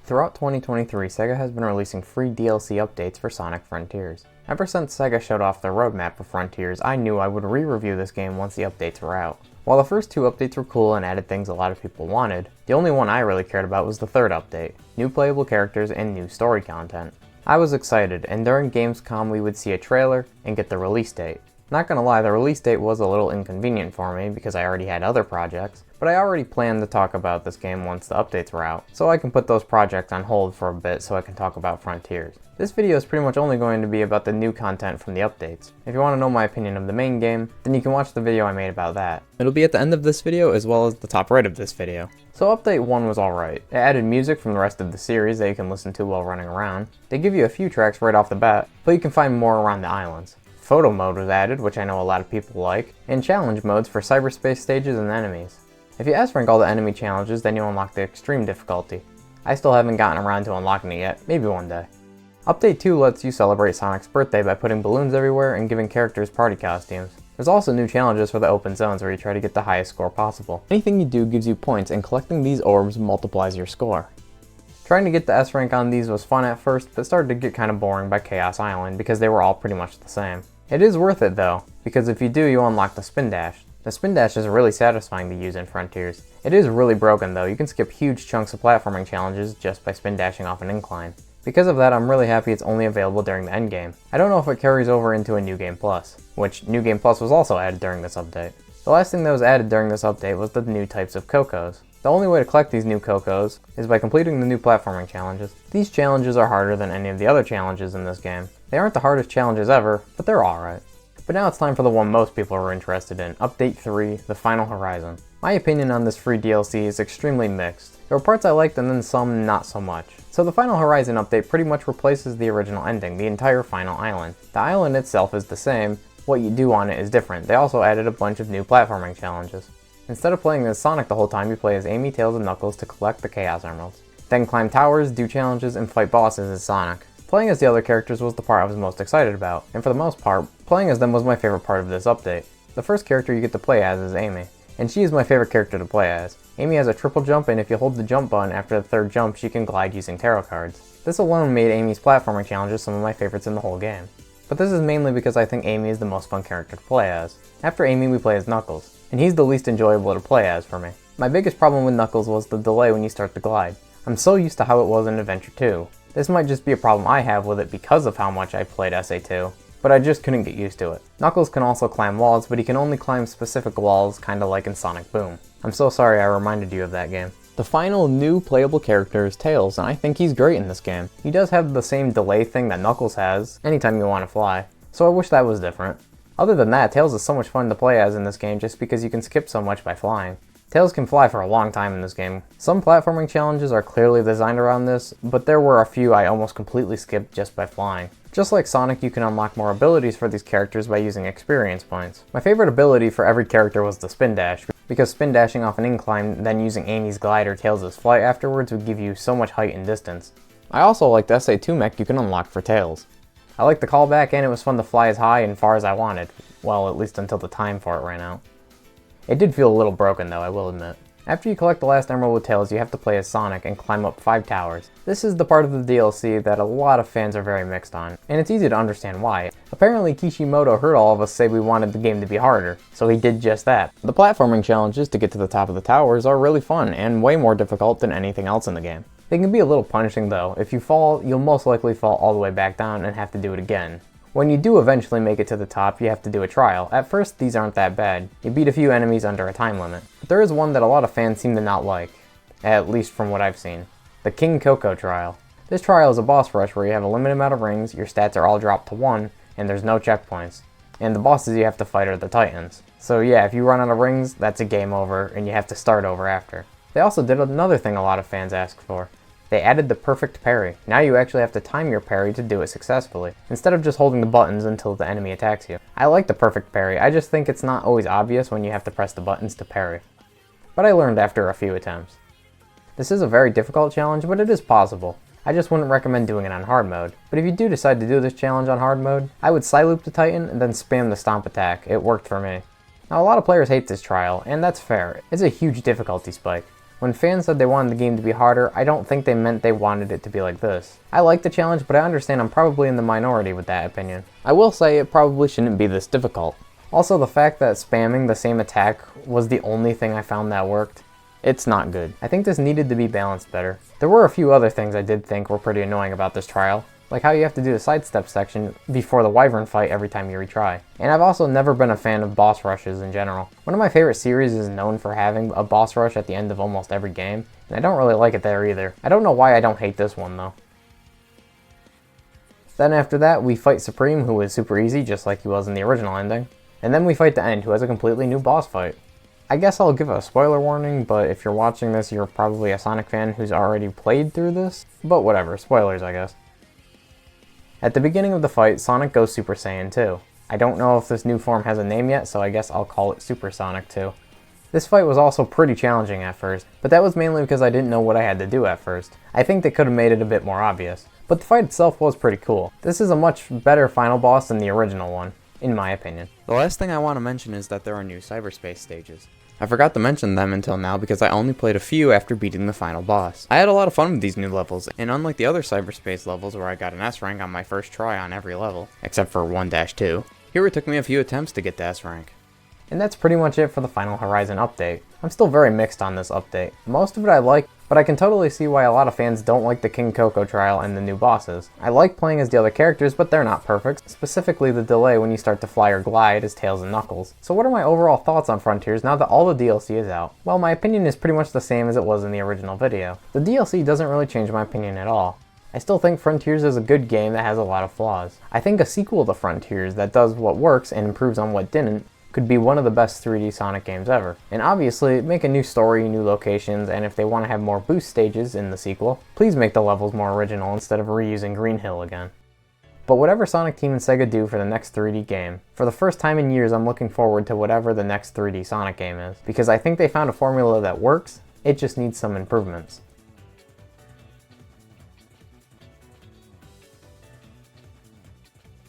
Throughout 2023, Sega has been releasing free DLC updates for Sonic Frontiers. Ever since Sega showed off their roadmap for Frontiers, I knew I would re-review this game once the updates were out. While the first two updates were cool and added things a lot of people wanted, the only one I really cared about was the third update, new playable characters and new story content. I was excited, and during Gamescom we would see a trailer and get the release date. Not gonna lie, the release date was a little inconvenient for me because I already had other projects, but I already planned to talk about this game once the updates were out, so I can put those projects on hold for a bit so I can talk about Frontiers. This video is pretty much only going to be about the new content from the updates. If you want to know my opinion of the main game, then you can watch the video I made about that. It'll be at the end of this video as well as the top right of this video. So update 1 was alright. It added music from the rest of the series that you can listen to while running around. They give you a few tracks right off the bat, but you can find more around the islands. Photo mode was added, which I know a lot of people like, and challenge modes for cyberspace stages and enemies. If you S-rank all the enemy challenges, then you'll unlock the extreme difficulty. I still haven't gotten around to unlocking it yet, maybe one day. Update 2 lets you celebrate Sonic's birthday by putting balloons everywhere and giving characters party costumes. There's also new challenges for the open zones where you try to get the highest score possible. Anything you do gives you points, and collecting these orbs multiplies your score. Trying to get the S rank on these was fun at first, but started to get kind of boring by Chaos Island because they were all pretty much the same. It is worth it though, because if you do, you unlock the Spin Dash. The Spin Dash is really satisfying to use in Frontiers. It is really broken though, you can skip huge chunks of platforming challenges just by spin dashing off an incline. Because of that, I'm really happy it's only available during the endgame. I don't know if it carries over into a New Game Plus, which New Game Plus was also added during this update. The last thing that was added during this update was the new types of Cocos. The only way to collect these new Cocos is by completing the new platforming challenges. These challenges are harder than any of the other challenges in this game. They aren't the hardest challenges ever, but they're alright. But now it's time for the one most people are interested in, Update 3, The Final Horizon. My opinion on this free DLC is extremely mixed. There were parts I liked and then some not so much. So the Final Horizon update pretty much replaces the original ending, the entire final island. The island itself is the same, what you do on it is different. They also added a bunch of new platforming challenges. Instead of playing as Sonic the whole time, you play as Amy, Tails, and Knuckles to collect the Chaos Emeralds. Then climb towers, do challenges, and fight bosses as Sonic. Playing as the other characters was the part I was most excited about, and for the most part, playing as them was my favorite part of this update. The first character you get to play as is Amy, and she is my favorite character to play as. Amy has a triple jump, and if you hold the jump button after the third jump, she can glide using tarot cards. This alone made Amy's platforming challenges some of my favorites in the whole game. But this is mainly because I think Amy is the most fun character to play as. After Amy, we play as Knuckles, and he's the least enjoyable to play as for me. My biggest problem with Knuckles was the delay when you start to glide. I'm so used to how it was in Adventure 2. This might just be a problem I have with it because of how much I played SA2, but I just couldn't get used to it. Knuckles can also climb walls, but he can only climb specific walls, kinda like in Sonic Boom. I'm so sorry I reminded you of that game. The final new playable character is Tails, and I think he's great in this game. He does have the same delay thing that Knuckles has, anytime you want to fly, so I wish that was different. Other than that, Tails is so much fun to play as in this game just because you can skip so much by flying. Tails can fly for a long time in this game. Some platforming challenges are clearly designed around this, but there were a few I almost completely skipped just by flying. Just like Sonic, you can unlock more abilities for these characters by using experience points. My favorite ability for every character was the Spin Dash, because spin dashing off an incline, then using Amy's glide or Tails' flight afterwards would give you so much height and distance. I also liked the SA2 mech you can unlock for Tails. I liked the callback, and it was fun to fly as high and far as I wanted. Well, at least until the time for it ran out. It did feel a little broken though, I will admit. After you collect the last emerald with Tails, you have to play as Sonic and climb up 5 towers. This is the part of the DLC that a lot of fans are very mixed on, and it's easy to understand why. Apparently Kishimoto heard all of us say we wanted the game to be harder, so he did just that. The platforming challenges to get to the top of the towers are really fun, and way more difficult than anything else in the game. They can be a little punishing though. If you fall, you'll most likely fall all the way back down and have to do it again. When you do eventually make it to the top, you have to do a trial. At first, these aren't that bad. You beat a few enemies under a time limit. But there is one that a lot of fans seem to not like, at least from what I've seen. The King Coco trial. This trial is a boss rush where you have a limited amount of rings, your stats are all dropped to 1, and there's no checkpoints. And the bosses you have to fight are the Titans. So yeah, if you run out of rings, that's a game over, and you have to start over after. They also did another thing a lot of fans asked for. They added the perfect parry. Now you actually have to time your parry to do it successfully, instead of just holding the buttons until the enemy attacks you. I like the perfect parry, I just think it's not always obvious when you have to press the buttons to parry. But I learned after a few attempts. This is a very difficult challenge, but it is possible. I just wouldn't recommend doing it on hard mode. But if you do decide to do this challenge on hard mode, I would side loop the Titan and then spam the stomp attack. It worked for me. Now a lot of players hate this trial, and that's fair. It's a huge difficulty spike. When fans said they wanted the game to be harder, I don't think they meant they wanted it to be like this. I like the challenge, but I understand I'm probably in the minority with that opinion. I will say it probably shouldn't be this difficult. Also, the fact that spamming the same attack was the only thing I found that worked, it's not good. I think this needed to be balanced better. There were a few other things I did think were pretty annoying about this trial, like how you have to do the sidestep section before the wyvern fight every time you retry. And I've also never been a fan of boss rushes in general. One of my favorite series is known for having a boss rush at the end of almost every game, and I don't really like it there either. I don't know why I don't hate this one though. Then after that, we fight Supreme, who is super easy, just like he was in the original ending. And then we fight the End, who has a completely new boss fight. I guess I'll give a spoiler warning, but if you're watching this, you're probably a Sonic fan who's already played through this. But whatever, spoilers I guess. At the beginning of the fight, Sonic goes Super Saiyan 2. I don't know if this new form has a name yet, so I guess I'll call it Super Sonic 2. This fight was also pretty challenging at first, but that was mainly because I didn't know what I had to do at first. I think they could have made it a bit more obvious. But the fight itself was pretty cool. This is a much better final boss than the original one, in my opinion. The last thing I want to mention is that there are new cyberspace stages. I forgot to mention them until now because I only played a few after beating the final boss. I had a lot of fun with these new levels, and unlike the other cyberspace levels where I got an S rank on my first try on every level, except for 1-2, here it took me a few attempts to get to S rank. And that's pretty much it for the Final Horizon update. I'm still very mixed on this update. Most of it I like, but I can totally see why a lot of fans don't like the King Coco trial and the new bosses. I like playing as the other characters, but they're not perfect, specifically the delay when you start to fly or glide as Tails and Knuckles. So what are my overall thoughts on Frontiers now that all the DLC is out? Well, my opinion is pretty much the same as it was in the original video. The DLC doesn't really change my opinion at all. I still think Frontiers is a good game that has a lot of flaws. I think a sequel to Frontiers that does what works and improves on what didn't could be one of the best 3D Sonic games ever. And obviously, make a new story, new locations, and if they want to have more boost stages in the sequel, please make the levels more original instead of reusing Green Hill again. But whatever Sonic Team and Sega do for the next 3D game, for the first time in years I'm looking forward to whatever the next 3D Sonic game is, because I think they found a formula that works, it just needs some improvements.